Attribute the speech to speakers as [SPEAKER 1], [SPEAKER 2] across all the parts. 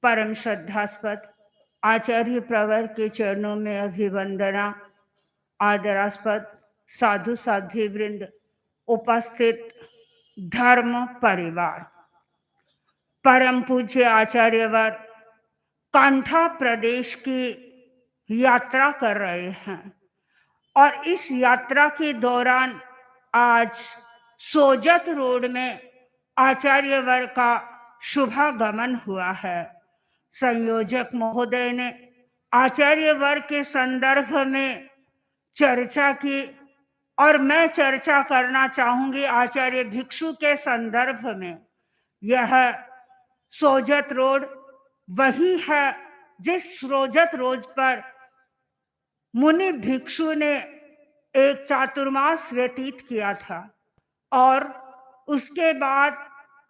[SPEAKER 1] परम श्रद्धास्पद आचार्य प्रवर के चरणों में अभिवंदना। आदरास्पद साधु साध्वी वृंद, उपस्थित धर्म परिवार, परम पूज्य आचार्यवर कांठा प्रदेश की यात्रा कर रहे हैं और इस यात्रा के दौरान आज सोजत रोड में आचार्यवर का शुभागमन हुआ है। संयोजक महोदय ने आचार्यवर के संदर्भ में चर्चा की और मैं चर्चा करना चाहूंगी आचार्य भिक्षु के संदर्भ में। यह सोजत रोड वही है जिस सोजत रोड पर मुनि भिक्षु ने एक चातुर्मास व्यतीत किया था और उसके बाद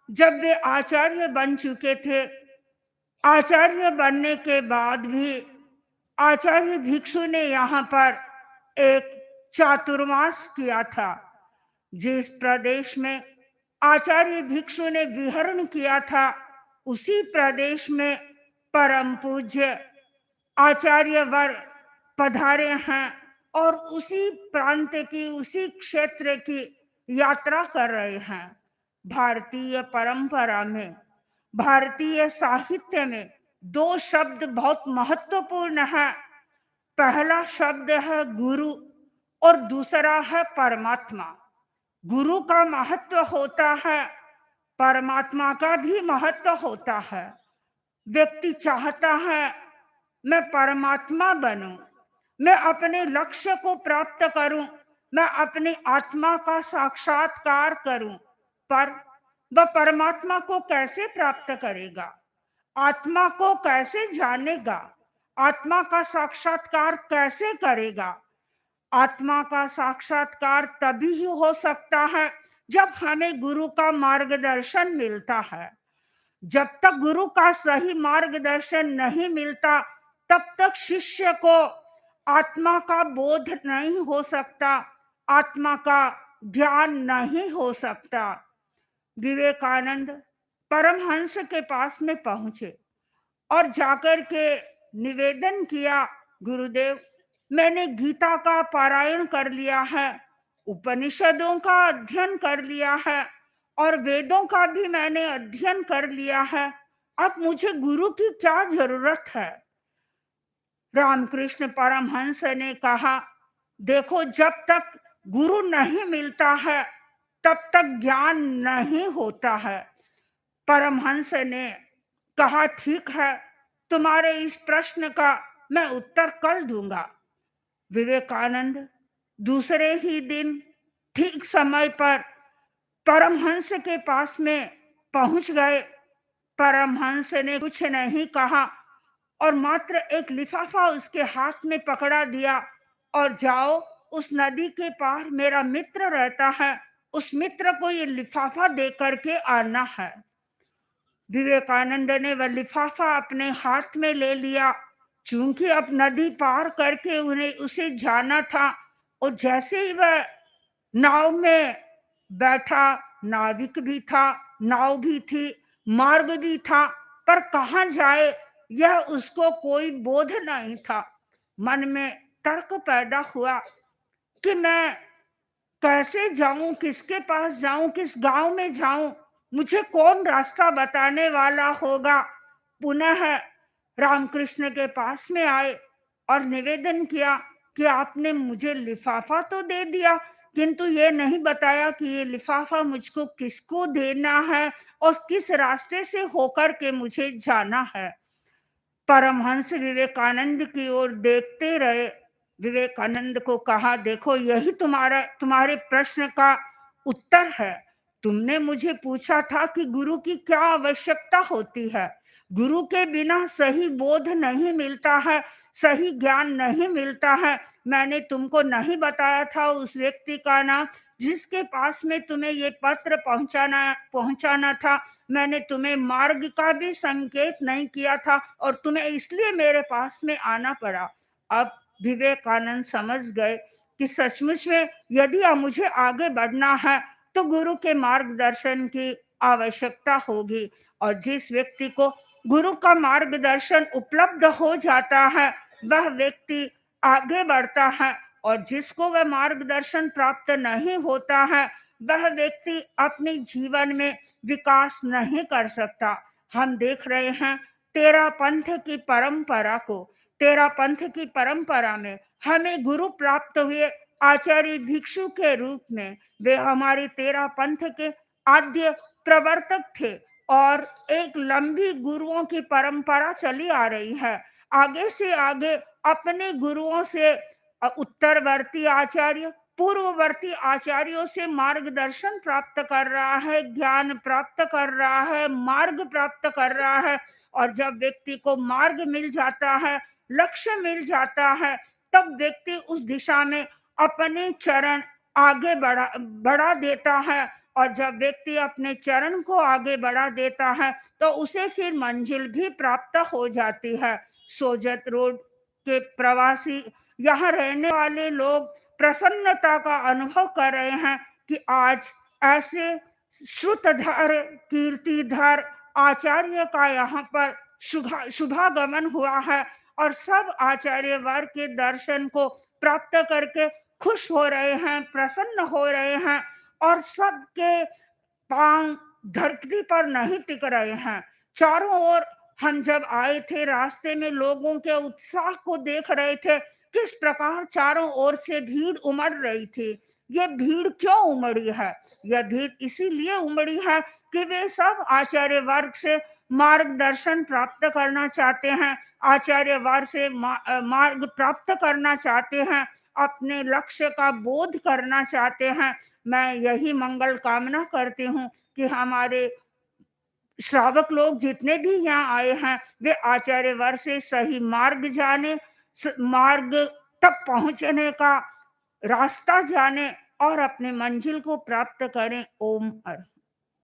[SPEAKER 1] जब वे आचार्य बन चुके थे, आचार्य बनने के बाद भी आचार्य भिक्षु ने यहाँ पर एक चातुर्मास किया था। जिस प्रदेश में आचार्य भिक्षु ने विहरण किया था उसी प्रदेश में परम पूज्य आचार्यवर पधारे हैं और उसी प्रांत की, उसी क्षेत्र की यात्रा कर रहे हैं। भारतीय परंपरा में, भारतीय साहित्य में दो शब्द बहुत महत्वपूर्ण है। पहला शब्द है गुरु और दूसरा है परमात्मा। गुरु का महत्व होता है, परमात्मा का भी महत्व होता है। व्यक्ति चाहता है मैं परमात्मा बनूं, मैं अपने लक्ष्य को प्राप्त करूं, मैं अपनी आत्मा का साक्षात्कार करूं, पर वह परमात्मा को कैसे प्राप्त करेगा? आत्मा को कैसे जानेगा? आत्मा का साक्षात्कार कैसे करेगा? आत्मा का साक्षात्कार तभी ही हो सकता है जब हमें गुरु का मार्गदर्शन मिलता है। जब तक गुरु का सही मार्गदर्शन नहीं मिलता तब तक शिष्य को आत्मा का बोध नहीं हो सकता, आत्मा का ज्ञान नहीं हो सकता। विवेकानंद परमहंस के पास में पहुंचे और जाकर के निवेदन किया, गुरुदेव मैंने गीता का पारायण कर लिया है, उपनिषदों का अध्ययन कर लिया है और वेदों का भी मैंने अध्ययन कर लिया है, अब मुझे गुरु की क्या जरूरत है? रामकृष्ण परमहंस ने कहा, देखो जब तक गुरु नहीं मिलता है तब तक ज्ञान नहीं होता है। परमहंस ने कहा, ठीक है, तुम्हारे इस प्रश्न का मैं उत्तर कल दूंगा। विवेकानंद दूसरे ही दिन ठीक समय पर परमहंस के पास में पहुंच गए। परमहंस ने कुछ नहीं कहा और मात्र एक लिफाफा उसके हाथ में पकड़ा दिया और जाओ उस नदी के पार मेरा मित्र रहता है, उस मित्र को ये लिफाफा दे करके आना है। विवेकानंद ने वह लिफाफा अपने हाथ में ले लिया। चूंकि अब नदी पार करके उन्हें उसे जाना था और जैसे ही वह नाव में बैठा, नाविक भी था, नाव भी थी, मार्ग भी था, पर कहाँ जाए यह उसको कोई बोध नहीं था। मन में तर्क पैदा हुआ कि मैं कैसे जाऊं, किसके पास जाऊं, किस गांव में जाऊं, मुझे कौन रास्ता बताने वाला होगा। पुनः रामकृष्ण के पास में आए और निवेदन किया कि आपने मुझे लिफाफा तो दे दिया किंतु ये नहीं बताया कि ये लिफाफा मुझको किसको देना है और किस रास्ते से होकर के मुझे जाना है। परमहंस विवेकानंद की ओर देखते रहे। विवेकानंद को कहा, देखो यही तुम्हारे प्रश्न का उत्तर है। तुमने मुझे पूछा था कि गुरु की क्या आवश्यकता होती है। गुरु के बिना सही बोध नहीं मिलता है, सही ज्ञान नहीं मिलता है। मैंने तुमको नहीं बताया था उस व्यक्ति का नाम जिसके पास में तुम्हें ये पत्र पहुंचाना था। मैंने तुम्हें मार्ग का भी संकेत नहीं किया था और तुम्हें इसलिए मेरे पास में आना पड़ा। अब विवेकानंद समझ गए कि सचमुच में यदि मुझे आगे बढ़ना है तो गुरु के मार्गदर्शन की आवश्यकता होगी और जिस व्यक्ति को गुरु का मार्गदर्शन उपलब्ध हो जाता है, वह व्यक्ति आगे बढ़ता है, और जिसको वह मार्गदर्शन प्राप्त नहीं होता है, वह व्यक्ति अपने जीवन में विकास नहीं कर सकता। हम देख रहे हैं तेरा पंथ की परंपरा को, तेरा पंथ की परंपरा में हमें गुरु प्राप्त हुए आचार्य भिक्षु के रूप में। वे हमारे तेरा पंथ के आद्य प्रवर्तक थे, और एक लंबी गुरुओं की परंपरा चली आ रही है। आगे से आगे अपने गुरुओं से उत्तरवर्ती आचार्य पूर्ववर्ती आचार्यों से मार्गदर्शन प्राप्त कर रहा है, ज्ञान प्राप्त कर रहा है, मार्ग प्राप्त कर रहा है। और जब व्यक्ति को मार्ग मिल जाता है, लक्ष्य मिल जाता है, तब व्यक्ति उस दिशा में अपने चरण आगे बढ़ा देता है। और जब व्यक्ति अपने चरण को आगे बढ़ा देता है, तो उसे फिर मंजिल भी प्राप्त हो जाती है। सोजत रोड के प्रवासी, यहाँ रहने वाले लोग प्रसन्नता का अनुभव कर रहे हैं कि आज ऐसे श्रुतधर कीर्तिधर आचार्य का यहाँ पर शुभागमन हुआ है, और सब आचार्य वर्ग के दर्शन को प्राप्त करके खुश हो रहे हैं, प्रसन्न हो रहे हैं। और सबके पांव धरती पर नहीं टिक रहे हैं। चारों ओर हम जब आए थे, रास्ते में लोगों के उत्साह को देख रहे थे, किस प्रकार चारों ओर से भीड़ उमड़ रही थी। ये भीड़ क्यों उमड़ी है? यह भीड़ इसीलिए उमड़ी है कि वे सब आचार्य वर्ग से मार्गदर्शन प्राप्त करना चाहते हैं, आचार्य वर्ग से मार्ग प्राप्त करना चाहते हैं, अपने लक्ष्य का बोध करना चाहते हैं। मैं यही मंगल कामना करती हूँ कि हमारे श्रावक लोग जितने भी यहाँ आए हैं, वे आचार्य वर्ग से सही मार्ग जाने, मार्ग तक पहुंचने का रास्ता जाने, और अपने मंजिल को प्राप्त करें। ओम।